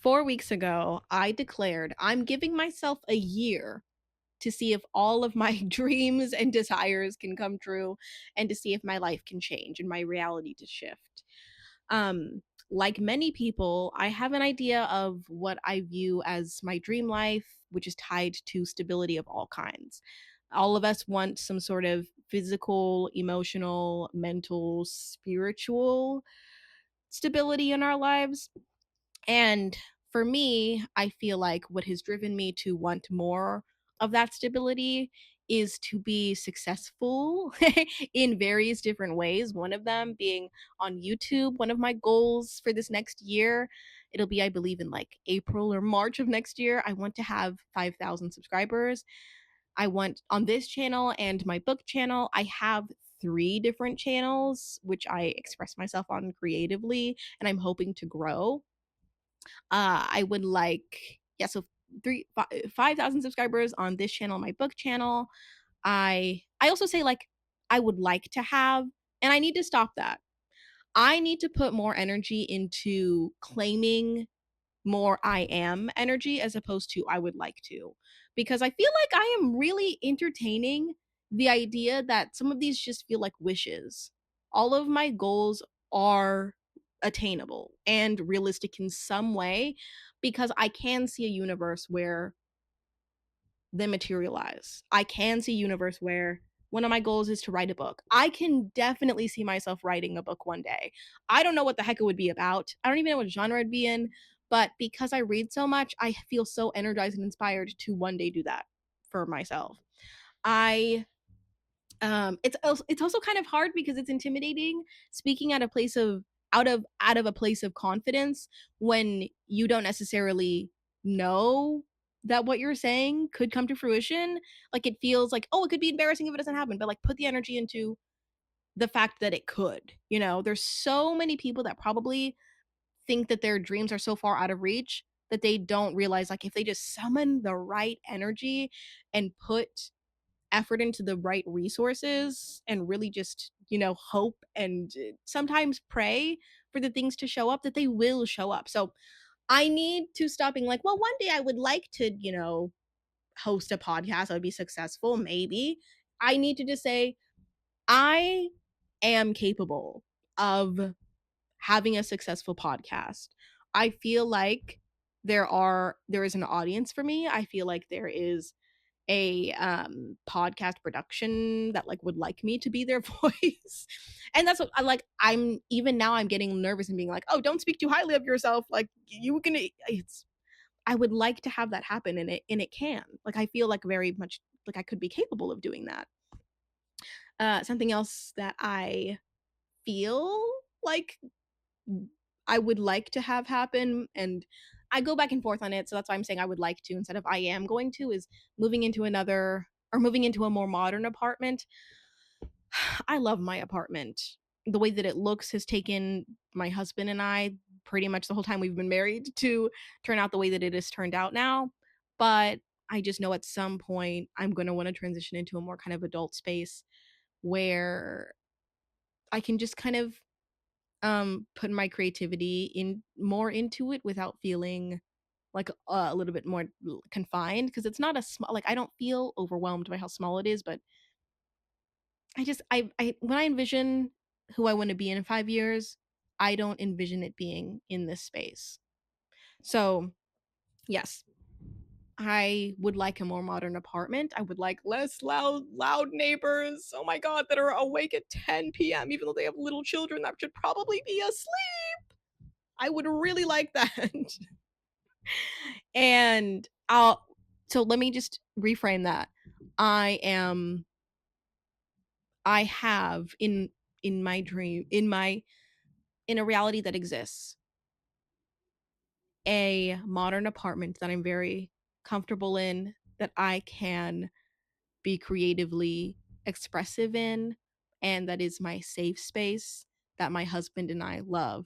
4 weeks ago, I declared I'm giving myself a year to see if all of my dreams and desires can come true and to see if my life can change and my reality to shift. Like many people, I have an idea of what I view as my dream life, which is tied to stability of all kinds. All of us want some sort of physical, emotional, mental, spiritual stability in our lives. And for me, I feel like what has driven me to want more of that stability is to be successful in various different ways. One of them being on YouTube. One of my goals for this next year, it'll be, I believe, in like April or March of next year. I want to have 5,000 subscribers. I want on this channel and my book channel, I have three different channels which I express myself on creatively and I'm hoping to grow. I would like, yeah, so 5,000 subscribers on this channel, my book channel. I also say like I would like to have, and I need to stop that. I need to put more energy into claiming more I am energy as opposed to I would like to. Because I feel like I am really entertaining the idea that some of these just feel like wishes. All of my goals are attainable and realistic in some way because I can see a universe where they materialize. I can see a universe where one of my goals is to write a book. I can definitely see myself writing a book one day. I don't know what the heck it would be about. I don't even know what genre it'd be in, but because I read so much, I feel so energized and inspired to one day do that for myself. I it's also kind of hard because it's intimidating speaking at a place of out of a place of confidence when you don't necessarily know that what you're saying could come to fruition. Like it feels like, oh, it could be embarrassing if it doesn't happen, but like put the energy into the fact that it could. There's so many people that probably think that their dreams are so far out of reach that they don't realize like if they just summon the right energy and put effort into the right resources and really just, hope and sometimes pray for the things to show up, that they will show up. So I need to stop being like, well, one day I would like to, host a podcast. I would be successful, maybe. I need to just say, I am capable of having a successful podcast. I feel like there is an audience for me. I feel like there is a podcast production that like would like me to be their voice. And that's what I like. I'm even now I'm getting nervous and being like, oh, don't speak too highly of yourself. Like you can it's I would like to have that happen, and it can. Like I feel like very much like I could be capable of doing that. Something else that I feel like I would like to have happen, and I go back and forth on it, so that's why I'm saying I would like to instead of I am going to, is moving into a more modern apartment. I love my apartment. The way that it looks has taken my husband and I pretty much the whole time we've been married to turn out the way that it has turned out now. But I just know at some point I'm going to want to transition into a more kind of adult space where I can just kind of put my creativity in more into it without feeling like a little bit more confined, because it's not a small, like I don't feel overwhelmed by how small it is, but I when I envision who I want to be in 5 years, I don't envision it being in this space. So, yes, I would like a more modern apartment. I would like less loud neighbors. Oh my god, that are awake at 10 p.m. even though they have little children that should probably be asleep. I would really like that. And I'll so let me just reframe that. I am I have in my dream in a reality that exists a modern apartment that I'm very comfortable in, that I can be creatively expressive in, and that is my safe space that my husband and I love.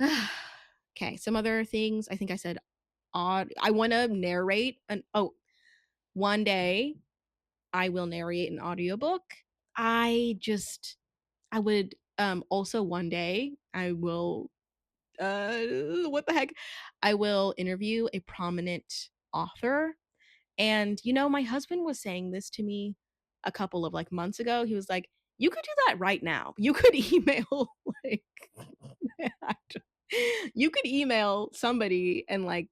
Okay, some other things. I think I said odd. I want to narrate one day I will narrate an audiobook. I just I would also one day I will what the heck? I will interview a prominent author. And, my husband was saying this to me a couple of like months ago. He was like, you could do that right now. You could email like you could email somebody and like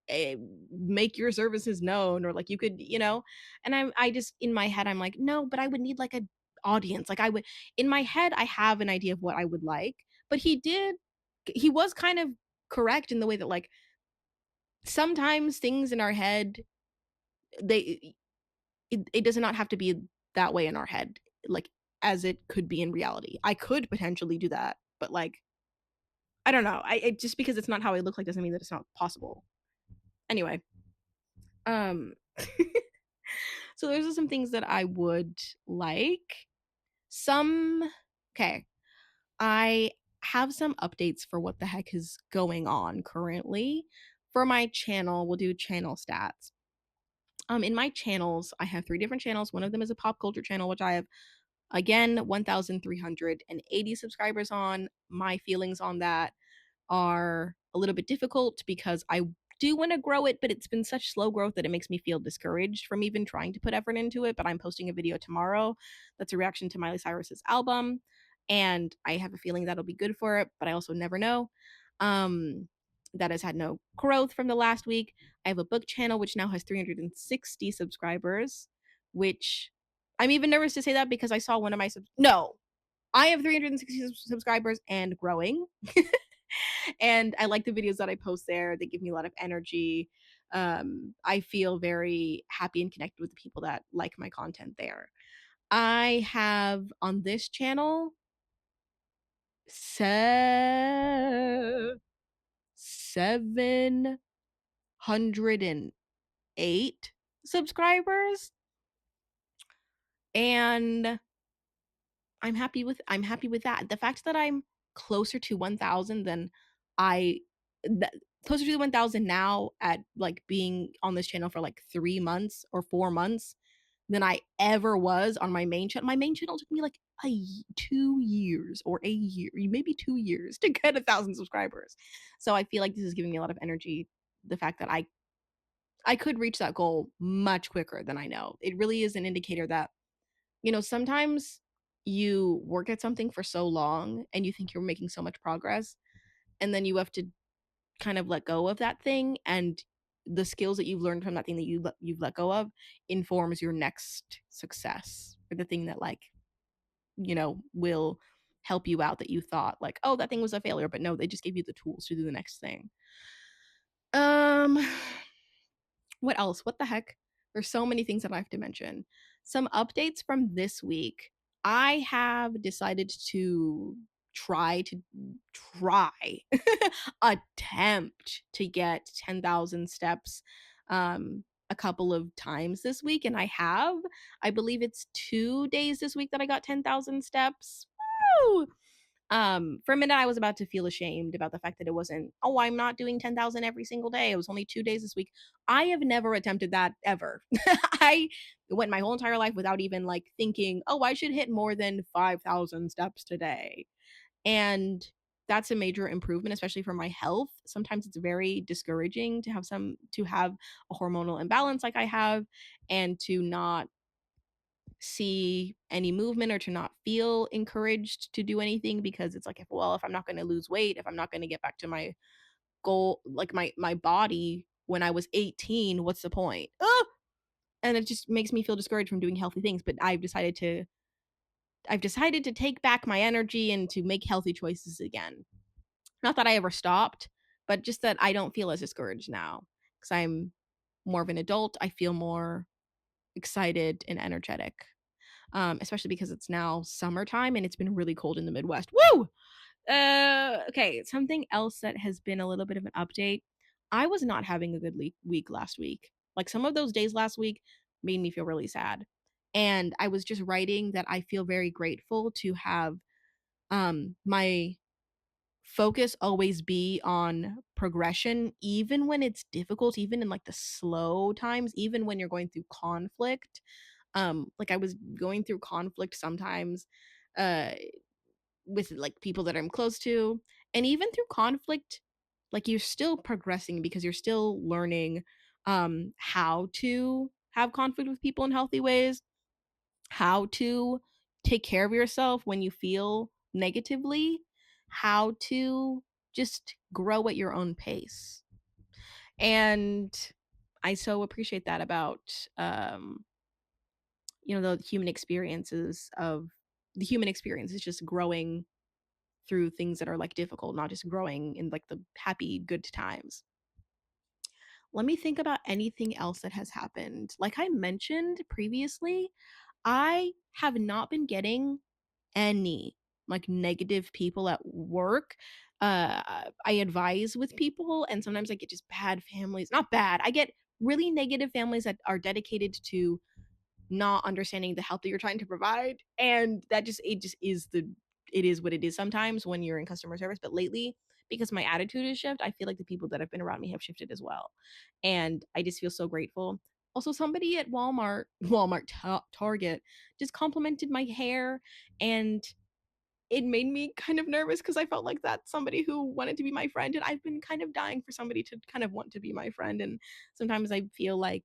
eh, make your services known, or like you could, and I just in my head I'm like, no, but I would need like a audience. Like I would in my head I have an idea of what I would like, but he was kind of correct in the way that like sometimes things in our head they it does not have to be that way in our head, like as it could be in reality. I could potentially do that, but like I don't know. Just because it's not how I look like doesn't mean that it's not possible. Anyway, um so those are some things that I would like. Some okay. I have some updates for what the heck is going on currently. For my channel, we'll do channel stats. In my channels, I have 3 different channels. One of them is a pop culture channel, which I have again 1,380 subscribers on. My feelings on that are a little bit difficult because I do want to grow it, but it's been such slow growth that it makes me feel discouraged from even trying to put effort into it. But I'm posting a video tomorrow that's a reaction to Miley Cyrus's album, and I have a feeling that'll be good for it, but I also never know. Um, that has had no growth from the last week. I have a book channel which now has 360 subscribers, which I'm even nervous to say that because I saw one of my no, I have 360 subscribers and growing. And I like the videos that I post there. They give me a lot of energy. I feel very happy and connected with the people that like my content there. I have on this channel 708 subscribers, and I'm happy with that. The fact that I'm closer to 1,000 than I that closer to 1,000 now at like being on this channel for like 3 months or 4 months than I ever was on my main channel. My main channel took me like 2 years or a year, maybe 2 years to get 1,000 subscribers. So I feel like this is giving me a lot of energy. The fact that I could reach that goal much quicker than I know. It really is an indicator that sometimes you work at something for so long and you think you're making so much progress, and then you have to kind of let go of that thing, and the skills that you've learned from that thing that you've let go of informs your next success, or the thing that like will help you out, that you thought like, oh, that thing was a failure, but no, they just gave you the tools to do the next thing. um what else? What the heck? There's so many things that I have to mention. Some updates from this week. I have decided to try attempt to get 10,000 steps a couple of times this week, and I believe it's 2 days this week that I got 10,000 steps. Woo! For a minute I was about to feel ashamed about the fact that it wasn't, oh, I'm not doing 10,000 every single day. It was only 2 days this week. I have never attempted that ever. I went my whole entire life without even like thinking, oh, I should hit more than 5,000 steps today. And that's a major improvement, especially for my health. Sometimes it's very discouraging to have a hormonal imbalance like I have, and to not see any movement, or to not feel encouraged to do anything, because it's like, if I'm not going to lose weight, if I'm not going to get back to my goal, like my body when I was 18, what's the point? And it just makes me feel discouraged from doing healthy things. But I've decided to take back my energy and to make healthy choices again. Not that I ever stopped, but just that I don't feel as discouraged now, because I'm more of an adult. I feel more excited and energetic, especially because it's now summertime and it's been really cold in the Midwest. Woo! Okay, something else that has been a little bit of an update. I was not having a good week last week. Like, some of those days last week made me feel really sad. And I was just writing that I feel very grateful to have my focus always be on progression, even when it's difficult, even in like the slow times, even when you're going through conflict. Like, I was going through conflict sometimes uh with like people that I'm close to, And even through conflict, like you're still progressing because you're still learning how to have conflict with people in healthy ways, how to take care of yourself when you feel negatively, how to just grow at your own pace. And I so appreciate that about the human experiences of the human experience is just growing through things that are like difficult, not just growing in like the happy good times. Let me think about anything else that has happened. Like I mentioned previously, I have not been getting any like negative people at work. I advise with people, and sometimes I get just bad families. Not bad. I get really negative families that are dedicated to not understanding the help that you're trying to provide, and that just it just is the it is what it is sometimes when you're in customer service. But lately, because my attitude has shifted, I feel like the people that have been around me have shifted as well, and I just feel so grateful. Also, somebody at Target just complimented my hair, and it made me kind of nervous because I felt like that's somebody who wanted to be my friend, and I've been kind of dying for somebody to kind of want to be my friend. And sometimes I feel like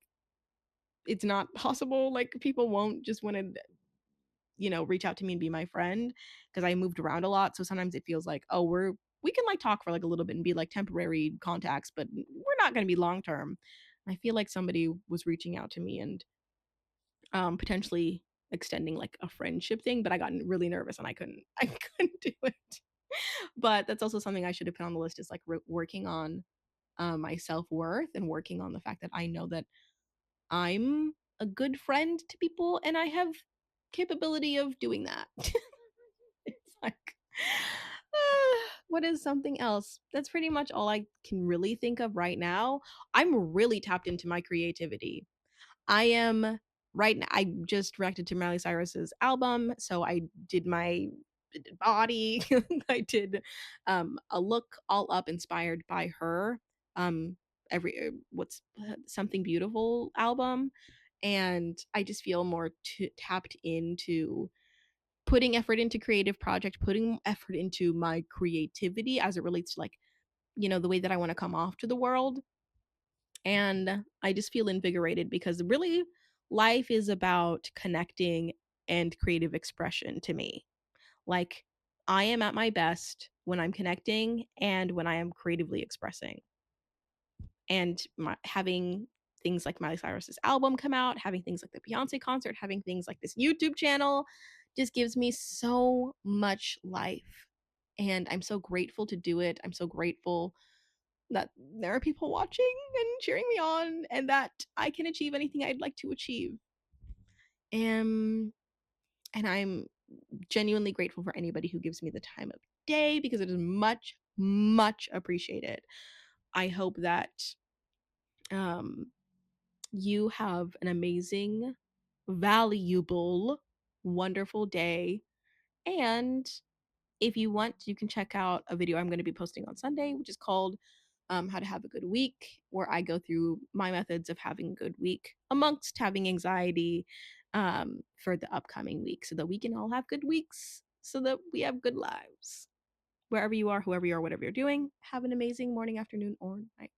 it's not possible. Like people won't just want to, reach out to me and be my friend because I moved around a lot. So sometimes it feels like, oh, we can like talk for like a little bit and be like temporary contacts, but we're not going to be long term. I feel like somebody was reaching out to me and potentially extending like a friendship thing, but I got really nervous and I couldn't do it. But that's also something I should have put on the list, is like working on my self-worth and working on the fact that I know that I'm a good friend to people and I have capability of doing that. It's like what is something else? That's pretty much all I can really think of right now. I'm really tapped into my creativity. I am right now. I just reacted to Miley Cyrus's album, so I did my body. I did a look all up inspired by her. Um, what's something beautiful album, and I just feel more tapped into putting effort into creative project, putting effort into my creativity as it relates to like the way that I want to come off to the world. And I just feel invigorated because really life is about connecting and creative expression to me. Like I am at my best when I'm connecting and when I am creatively expressing. And having things like Miley Cyrus's album come out, having things like the Beyonce concert, having things like this YouTube channel just gives me so much life. And I'm so grateful to do it. I'm so grateful that there are people watching and cheering me on, and that I can achieve anything I'd like to achieve. And I'm genuinely grateful for anybody who gives me the time of day because it is much, much appreciated. I hope that um, you have an amazing, valuable, wonderful day. And if you want, you can check out a video I'm going to be posting on Sunday, which is called How to Have a Good Week, where I go through my methods of having a good week amongst having anxiety for the upcoming week so that we can all have good weeks, so that we have good lives. Wherever you are, whoever you are, whatever you're doing, have an amazing morning, afternoon, or night.